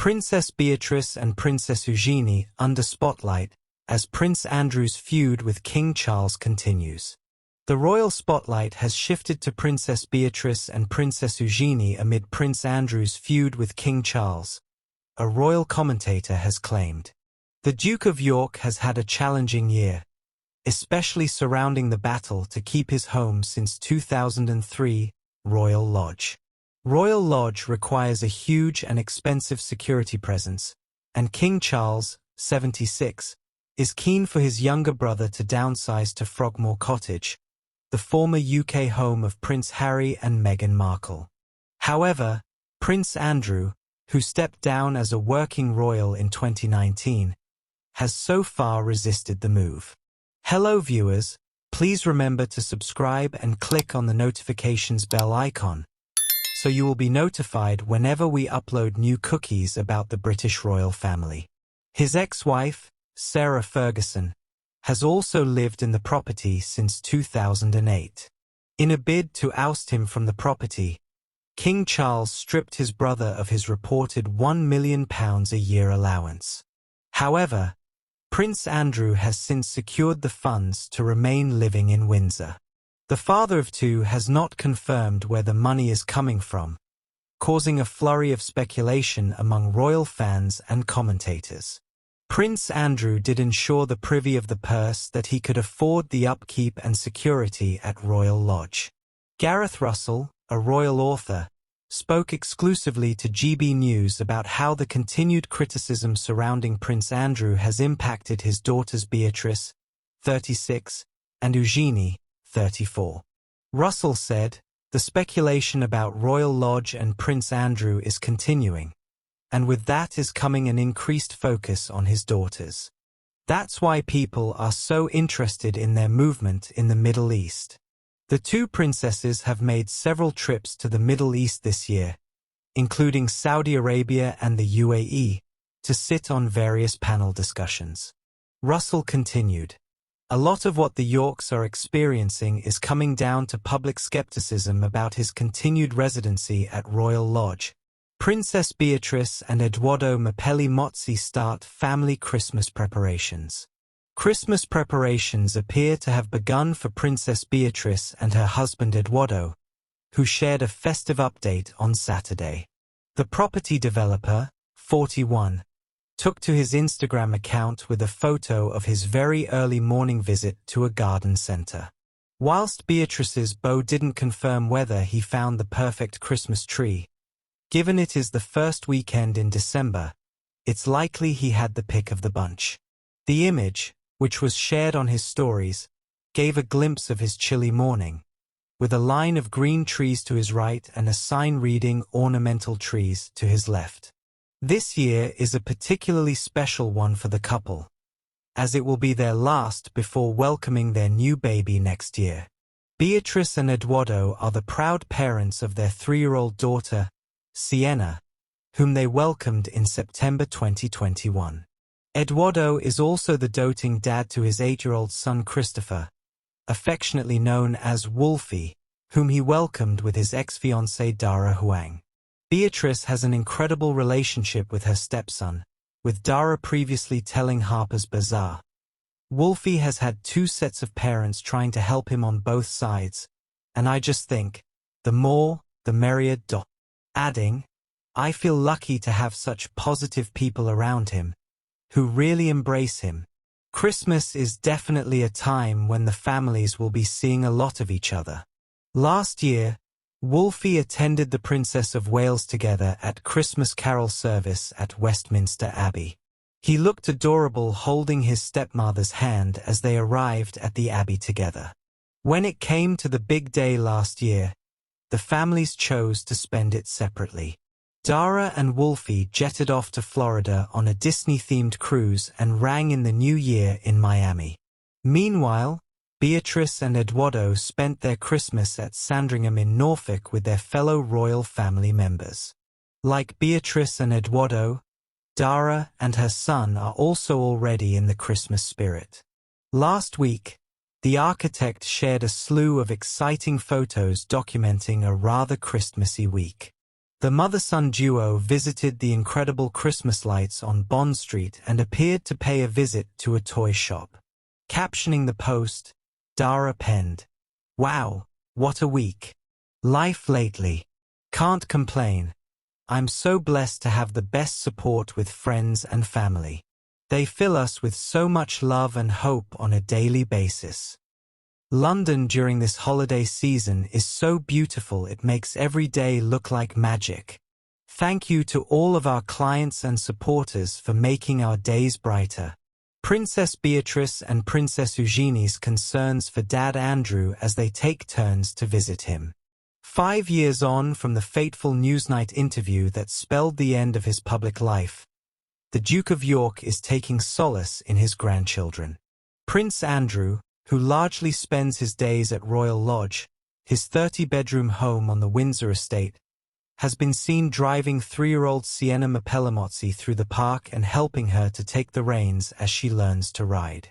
Princess Beatrice and Princess Eugenie under spotlight as Prince Andrew's feud with King Charles continues. The royal spotlight has shifted to Princess Beatrice and Princess Eugenie amid Prince Andrew's feud with King Charles, a royal commentator has claimed. The Duke of York has had a challenging year, especially surrounding the battle to keep his home since 2003, Royal Lodge. Royal Lodge requires a huge and expensive security presence, and King Charles, 76, is keen for his younger brother to downsize to Frogmore Cottage, the former UK home of Prince Harry and Meghan Markle. However, Prince Andrew, who stepped down as a working royal in 2019, has so far resisted the move. Hello viewers, please remember to subscribe and click on the notifications bell icon, so you will be notified whenever we upload new cookies about the British royal family. His ex-wife, Sarah Ferguson, has also lived in the property since 2008. In a bid to oust him from the property, King Charles stripped his brother of his reported £1 million a year allowance. However, Prince Andrew has since secured the funds to remain living in Windsor. The father of two has not confirmed where the money is coming from, causing a flurry of speculation among royal fans and commentators. Prince Andrew did ensure the privy of the purse that he could afford the upkeep and security at Royal Lodge. Gareth Russell, a royal author, spoke exclusively to GB News about how the continued criticism surrounding Prince Andrew has impacted his daughters Beatrice, 36, and Eugenie, 34. Russell said, "The speculation about Royal Lodge and Prince Andrew is continuing, and with that is coming an increased focus on his daughters. That's why people are so interested in their movement in the Middle East." The two princesses have made several trips to the Middle East this year, including Saudi Arabia and the UAE, to sit on various panel discussions. Russell continued, "A lot of what the Yorks are experiencing is coming down to public skepticism about his continued residency at Royal Lodge. Princess Beatrice and Edoardo Mapelli Mozzi start family Christmas preparations. Christmas preparations appear to have begun for Princess Beatrice and her husband Edoardo, who shared a festive update on Saturday. The property developer, 41, took to his Instagram account with a photo of his very early morning visit to a garden centre. Whilst Beatrice's beau didn't confirm whether he found the perfect Christmas tree, given it is the first weekend in December, it's likely he had the pick of the bunch. The image, which was shared on his stories, gave a glimpse of his chilly morning, with a line of green trees to his right and a sign reading ornamental trees to his left. This year is a particularly special one for the couple, as it will be their last before welcoming their new baby next year. Beatrice and Edoardo are the proud parents of their 3-year-old daughter, Sienna, whom they welcomed in September 2021. Edoardo is also the doting dad to his 8-year-old son Christopher, affectionately known as Wolfie, whom he welcomed with his ex-fiancée Dara Huang. Beatrice has an incredible relationship with her stepson, with Dara previously telling Harper's Bazaar. Wolfie has had 2 sets of parents trying to help him on both sides, and I just think, the more, the merrier. Adding, "I feel lucky to have such positive people around him, who really embrace him. Christmas is definitely a time when the families will be seeing a lot of each other." Last year, Wolfie attended the Princess of Wales together at Christmas Carol service at Westminster Abbey. He looked adorable holding his stepmother's hand as they arrived at the Abbey together. When it came to the big day last year, the families chose to spend it separately. Dara and Wolfie jetted off to Florida on a Disney-themed cruise and rang in the new year in Miami. Meanwhile, Beatrice and Edoardo spent their Christmas at Sandringham in Norfolk with their fellow royal family members. Like Beatrice and Edoardo, Dara and her son are also already in the Christmas spirit. Last week, the architect shared a slew of exciting photos documenting a rather Christmassy week. The mother-son duo visited the incredible Christmas lights on Bond Street and appeared to pay a visit to a toy shop. Captioning the post, Dara penned, "Wow, what a week. Life lately. Can't complain. I'm so blessed to have the best support with friends and family. They fill us with so much love and hope on a daily basis. London during this holiday season is so beautiful it makes every day look like magic. Thank you to all of our clients and supporters for making our days brighter." Princess Beatrice and Princess Eugenie's concerns for Dad Andrew as they take turns to visit him. 5 years on from the fateful Newsnight interview that spelled the end of his public life, the Duke of York is taking solace in his grandchildren. Prince Andrew, who largely spends his days at Royal Lodge, his 30-bedroom home on the Windsor estate, has been seen driving 3-year-old Sienna Mapellemotzi through the park and helping her to take the reins as she learns to ride.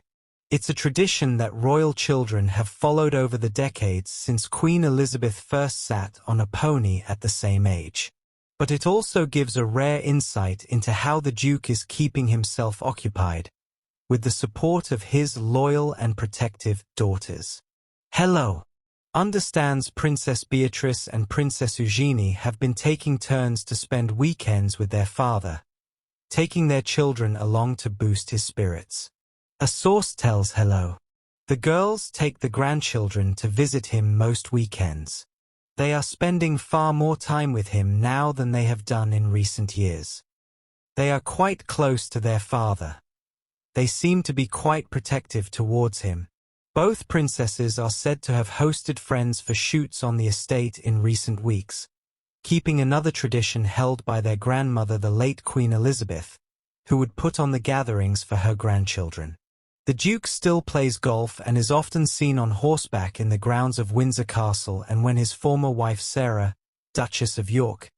It's a tradition that royal children have followed over the decades since Queen Elizabeth first sat on a pony at the same age. But it also gives a rare insight into how the Duke is keeping himself occupied, with the support of his loyal and protective daughters. Hello. Understands Princess Beatrice and Princess Eugenie have been taking turns to spend weekends with their father, taking their children along to boost his spirits. A source tells Hello. The girls take the grandchildren to visit him most weekends. They are spending far more time with him now than they have done in recent years. They are quite close to their father. They seem to be quite protective towards him. Both princesses are said to have hosted friends for shoots on the estate in recent weeks, keeping another tradition held by their grandmother, the late Queen Elizabeth, who would put on the gatherings for her grandchildren. The Duke still plays golf and is often seen on horseback in the grounds of Windsor Castle, and when his former wife Sarah, Duchess of York,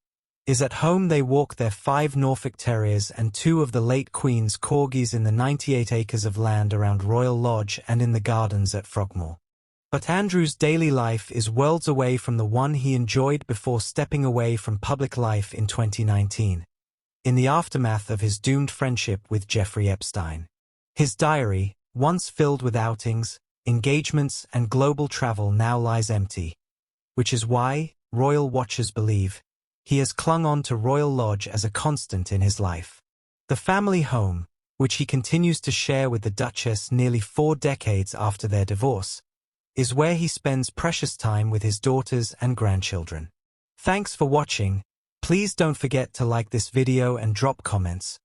is at home they walk their 5 Norfolk Terriers and 2 of the late Queen's corgis in the 98 acres of land around Royal Lodge and in the gardens at Frogmore. But Andrew's daily life is worlds away from the one he enjoyed before stepping away from public life in 2019, in the aftermath of his doomed friendship with Jeffrey Epstein. His diary, once filled with outings, engagements and global travel, now lies empty, which is why, royal watchers believe, he has clung on to Royal Lodge as a constant in his life. The family home, which he continues to share with the Duchess nearly 4 decades after their divorce, is where he spends precious time with his daughters and grandchildren. Thanks for watching. Please don't forget to like this video and drop comments.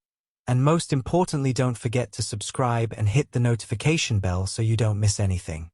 And most importantly, don't forget to subscribe and hit the notification bell so you don't miss anything.